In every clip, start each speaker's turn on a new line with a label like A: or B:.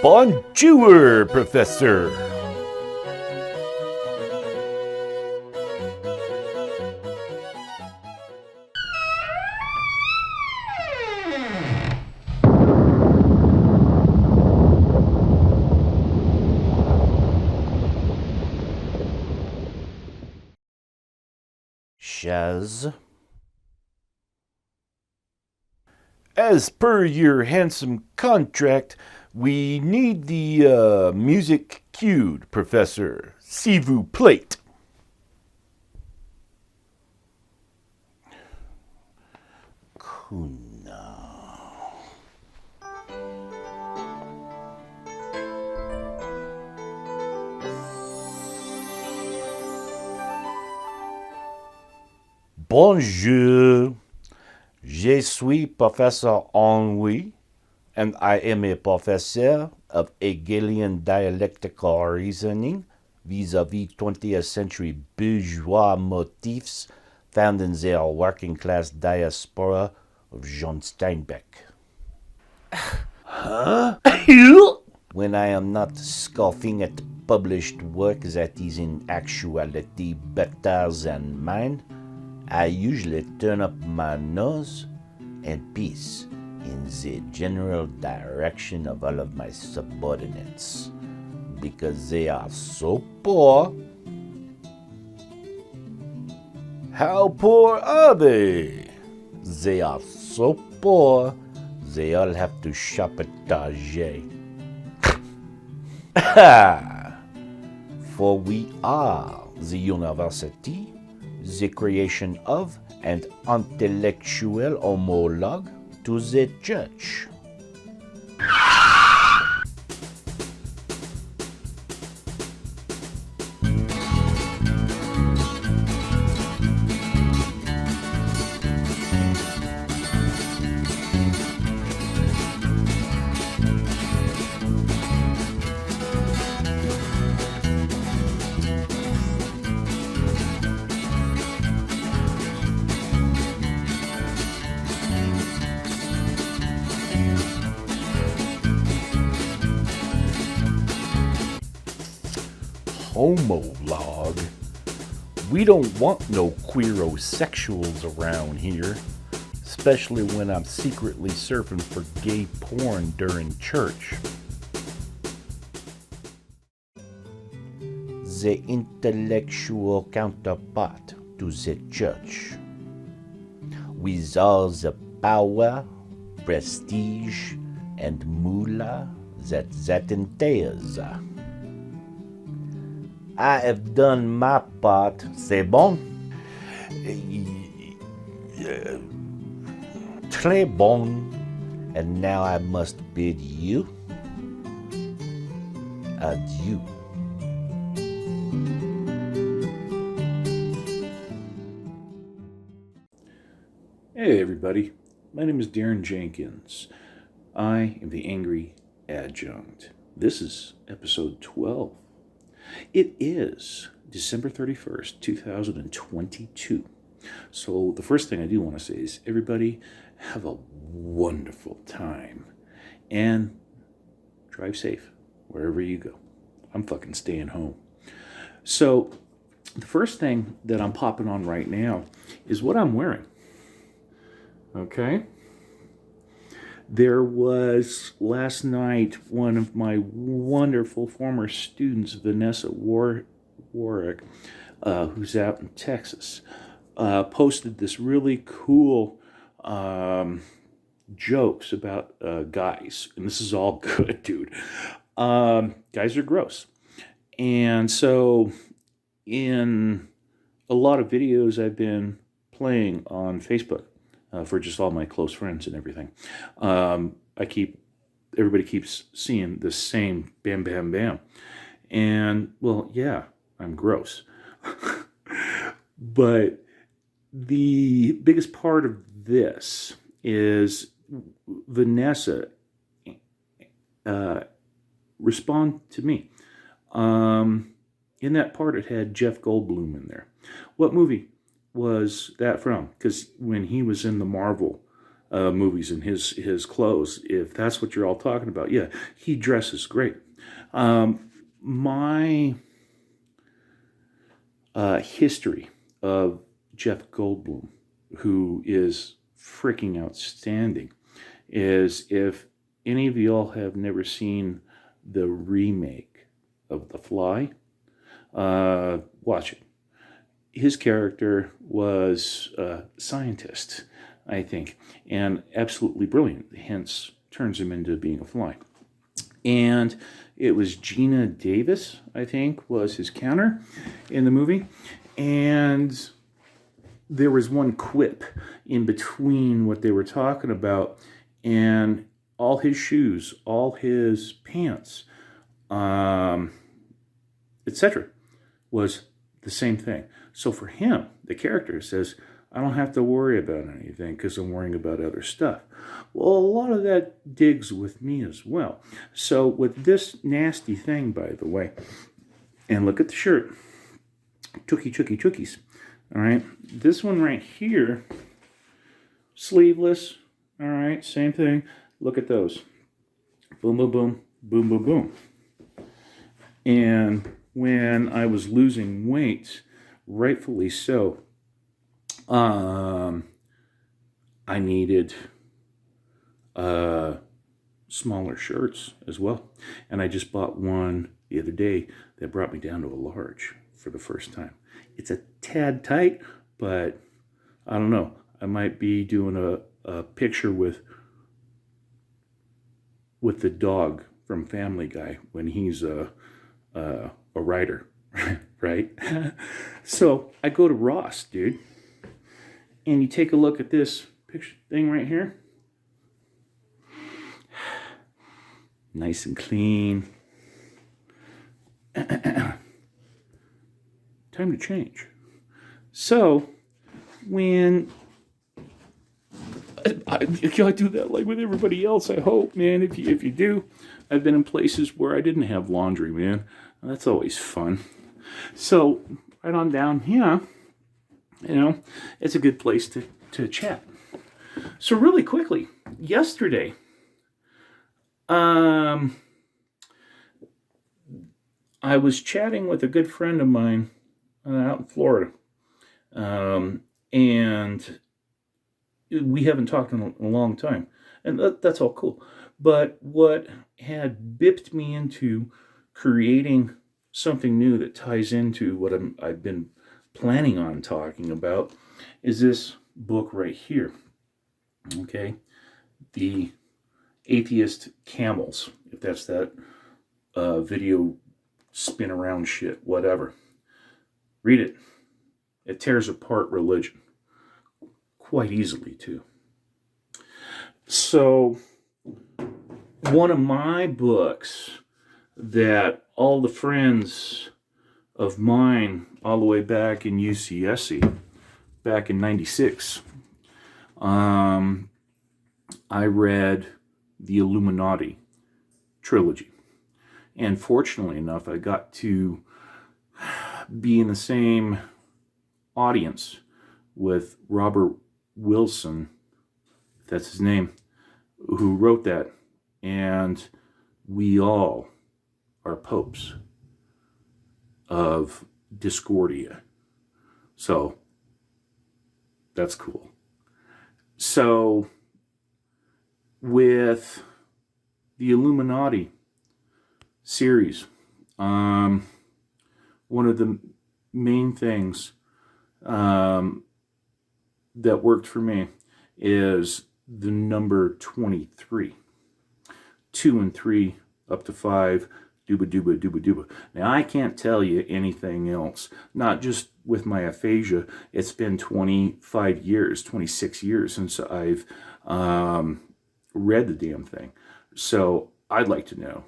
A: Bonjour, Professor. Chaz. As per your handsome contract, we need the music cued, Professor. S'il vous plaît. Kuna. Bonjour. Je suis Professor Ennui, and I am a professor of Hegelian dialectical reasoning vis-a-vis 20th century bourgeois motifs found in their working class diaspora of John Steinbeck. Huh? When I am not scoffing at published work that is in actuality better than mine, I usually turn up my nose and peace in the general direction of all of my subordinates, because they are so poor. How poor are they? They are so poor, they all have to shop at Target. For we are the university, the creation of and intellectual homologue to the church. Homolog. We don't want no queerosexuals around here, especially when I'm secretly surfing for gay porn during church. The intellectual counterpart to the church, with all the power, prestige, and moolah that entails. I have done my part, c'est bon? Très bon. And now I must bid you adieu.
B: Hey everybody, my name is Darren Jenkins. I am the Angry Adjunct. This is episode 12. It is December 31st, 2022. So the first thing I do want to say is everybody have a wonderful time and drive safe wherever you go. I'm fucking staying home. So the first thing that I'm popping on right now is what I'm wearing. Okay? There was last night one of my wonderful former students, Vanessa Warwick, who's out in Texas, posted this really cool jokes about guys. And this is all good, dude. Guys are gross. And so in a lot of videos I've been playing on Facebook, for just all my close friends and everything. Everybody keeps seeing the same bam, bam, bam. And, well, yeah, I'm gross. But the biggest part of this is Vanessa respond to me. In that part, it had Jeff Goldblum in there. What movie was that from? Because when he was in the Marvel movies and his clothes, if that's what you're all talking about. Yeah, he dresses great. My history of Jeff Goldblum, who is freaking outstanding, is if any of y'all have never seen the remake of The Fly, watch it. His character was a scientist, I think, and absolutely brilliant, hence turns him into being a fly. And it was Gina Davis, I think, was his counter in the movie. And there was one quip in between what they were talking about, and all his shoes, all his pants, etc., was the same thing. So for him, the character says, I don't have to worry about anything because I'm worrying about other stuff. Well, a lot of that digs with me as well. So with this nasty thing, by the way, and look at the shirt, Chookies. All right, this one right here, sleeveless. All right, same thing. Look at those. Boom, boom, boom, boom, boom, boom. And when I was losing weight, rightfully so, I needed smaller shirts as well. And I just bought one the other day that brought me down to a large for the first time. It's a tad tight, but I don't know. I might be doing a picture with the dog from Family Guy when he's a writer, right? So I go to Ross, dude, and you take a look at this picture thing right here. Nice and clean. Time to change. So when I do that like with everybody else, I hope, man. If you do, I've been in places where I didn't have laundry, man. That's always fun. So right on down here, it's a good place to chat. So really quickly, yesterday, I was chatting with a good friend of mine out in Florida, and we haven't talked in a long time, and that's all cool. But what had bipped me into creating something new that ties into what I've been planning on talking about is this book right here. Okay, The Atheist Camels, if that's that video spin around shit, whatever. Read it. It tears apart religion quite easily too. So one of my books that all the friends of mine all the way back in UCSC, back in 96, I read the Illuminati trilogy. And fortunately enough, I got to be in the same audience with Robert Wilson, if that's his name, who wrote that. And we all are popes of Discordia. So that's cool. So with the Illuminati series, one of the main things that worked for me is the number 23. 2 and 3 up to 5, dooba. Now, I can't tell you anything else, not just with my aphasia. It's been 25 years, 26 years since I've read the damn thing. So I'd like to know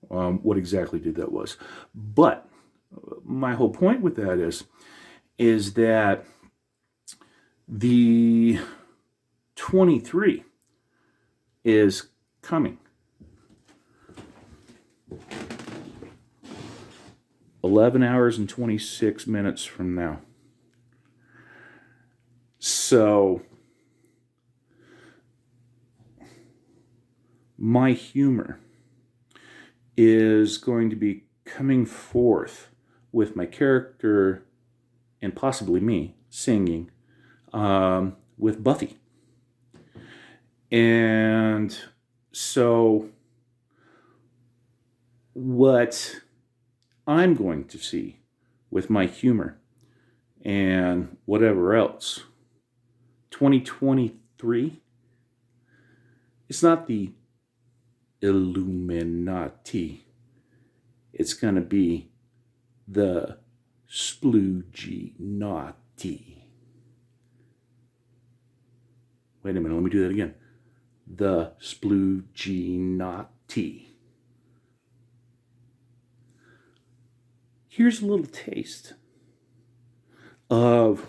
B: what exactly that was. But my whole point with that is that the 23 is coming. 11 hours and 26 minutes from now. So my humor is going to be coming forth with my character and possibly me singing with Buffy. And so what I'm going to see with my humor and whatever else, 2023, it's not the Illuminati. It's going to be the Sploogey-naughty. Wait a minute, let me do that again. The Sploogey-naughty. Here's a little taste of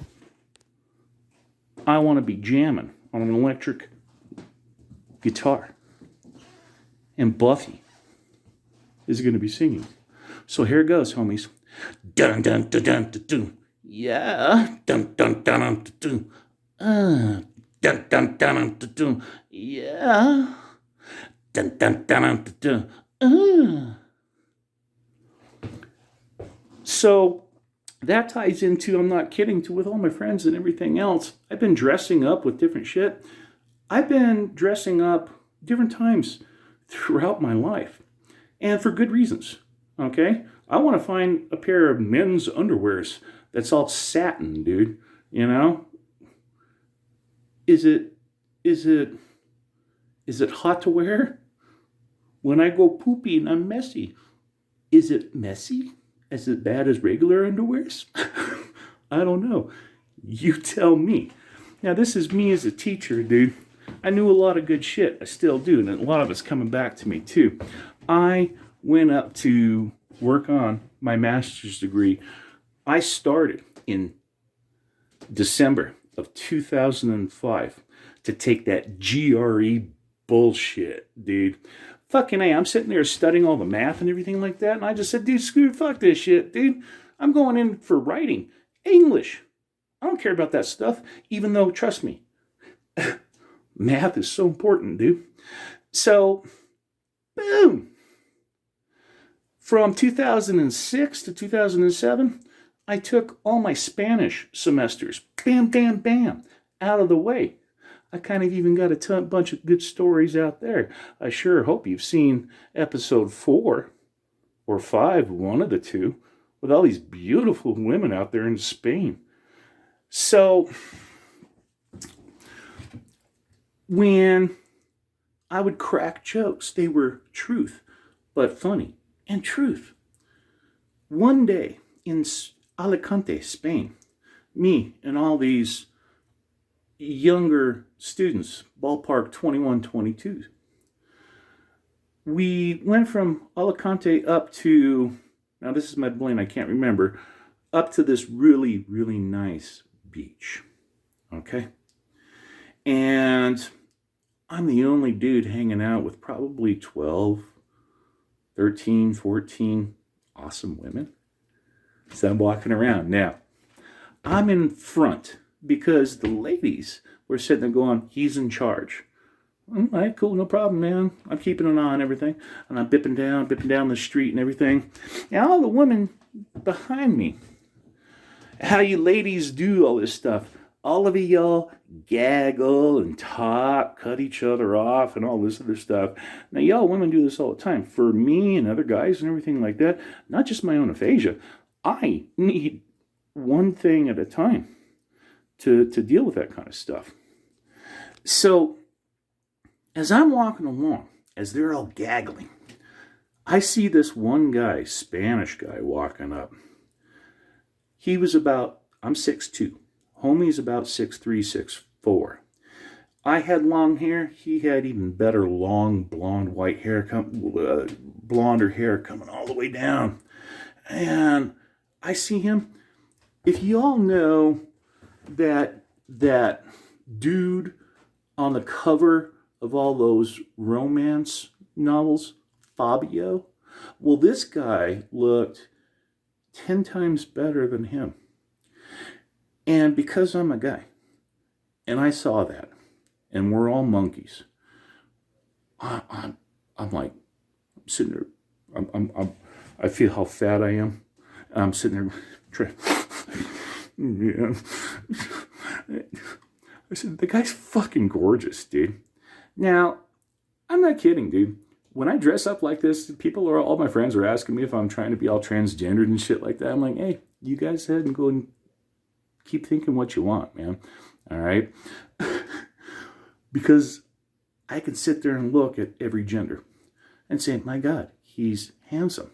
B: I Want to Be Jamming on an electric guitar. And Buffy is going to be singing. So here it goes, homies. Dun dun dun dun dun dun. Yeah. Dun dun dun dun dun. Dun dun dun dun dun. Yeah. Dun dun dun dun dun. So that ties into, I'm not kidding, to with all my friends and everything else. I've been dressing up with different shit. I've been dressing up different times throughout my life. And for good reasons. Okay? I want to find a pair of men's underwears that's all satin, dude. You know? Is it hot to wear? When I go poopy and I'm messy, is it messy? As bad as regular underwears? I don't know. You tell me. Now, this is me as a teacher, dude. I knew a lot of good shit. I still do, and a lot of it's coming back to me, too. I went up to work on my master's degree. I started in December of 2005 to take that GRE bullshit, dude. Fucking A, I'm sitting there studying all the math and everything like that, and I just said, dude, fuck this shit, dude. I'm going in for writing. English. I don't care about that stuff, even though, trust me, math is so important, dude. So, boom. From 2006 to 2007, I took all my Spanish semesters, bam, bam, bam, out of the way. I kind of even got a bunch of good stories out there. I sure hope you've seen episode 4 or 5, one of the two, with all these beautiful women out there in Spain. So, when I would crack jokes, they were truth, but funny, and truth. One day in Alicante, Spain, me and all these younger students, ballpark 21, 22. We went from Alicante up to, now this is my brain, I can't remember, up to this really, really nice beach. Okay? And I'm the only dude hanging out with probably 12, 13, 14 awesome women. So I'm walking around. Now, I'm in front because the ladies were sitting there going, he's in charge. All right, cool, no problem, man. I'm keeping an eye on everything. And I'm bipping down the street and everything. And all the women behind me, how you ladies do all this stuff. All of y'all gaggle and talk, cut each other off and all this other stuff. Now, y'all women do this all the time. For me and other guys and everything like that, not just my own aphasia, I need one thing at a time to deal with that kind of stuff. So, as I'm walking along, as they're all gaggling, I see this one guy, Spanish guy, walking up. He was about, I'm 6'2". Homie's about 6'3", 6'4". I had long hair. He had even better long blonde white hair, blonder hair coming all the way down. And I see him. If you all know that dude on the cover of all those romance novels, Fabio, well, this guy looked 10 times better than him. And because I'm a guy, and I saw that, and we're all monkeys, I'm like sitting there. I feel how fat I am. I'm sitting there. Yeah. I said, the guy's fucking gorgeous, dude. Now, I'm not kidding, dude. When I dress up like this, all my friends are asking me if I'm trying to be all transgendered and shit like that. I'm like, hey, you guys ahead and go and keep thinking what you want, man. All right? Because I can sit there and look at every gender and say, my God, he's handsome.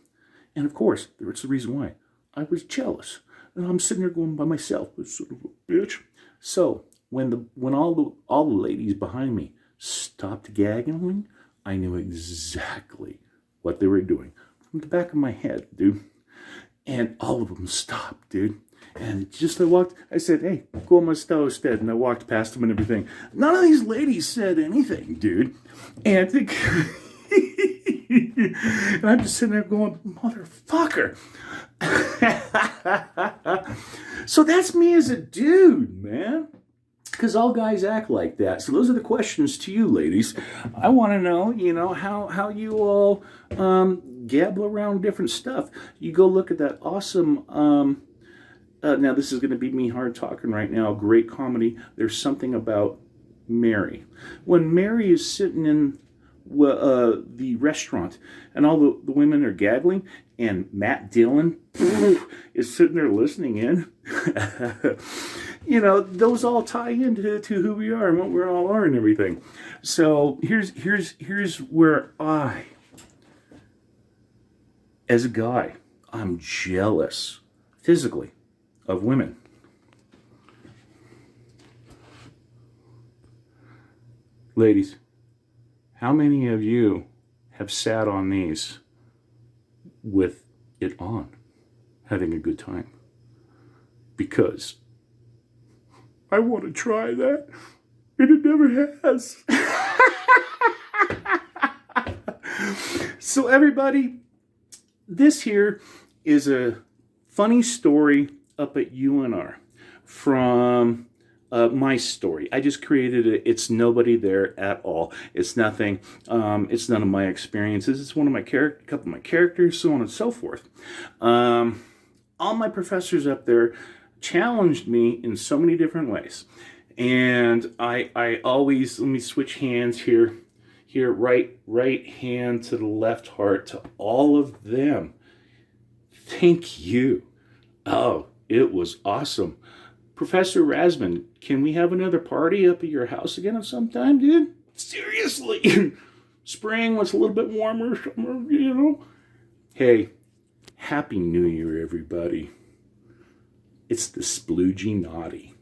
B: And of course, that's the reason why. I was jealous. And I'm sitting there going by myself, this son of a bitch. So when all the ladies behind me stopped gagging, I knew exactly what they were doing from the back of my head, dude. And all of them stopped, dude. And just I said, hey, go on my stove instead. And I walked past them and everything. None of these ladies said anything, dude. And and I'm just sitting there going, motherfucker. So that's me as a dude, man. Because all guys act like that. So those are the questions to you, ladies. I want to know, how you all gabble around different stuff. You go look at that awesome, now this is going to be me hard talking right now, great comedy. There's something about Mary. When Mary is sitting in the restaurant and all the women are gaggling and Matt Dillon is sitting there listening in. Those all tie into who we are and what we all are and everything. So here's where as a guy, I'm jealous physically of women. Ladies, how many of you have sat on these with it on, having a good time? Because I want to try that, and it never has. So everybody, this here is a funny story up at UNR from my story. I just created it. It's nobody there at all. It's nothing. It's none of my experiences. It's one of my couple of my characters, so on and so forth. All my professors up there challenged me in so many different ways. And I always, let me switch hands here, right hand to the left heart to all of them. Thank you. Oh, it was awesome. Professor Rasman, can we have another party up at your house again at some time, dude? Seriously. Spring was a little bit warmer, summer, Hey, Happy New Year, everybody. It's the Sploogey Naughty.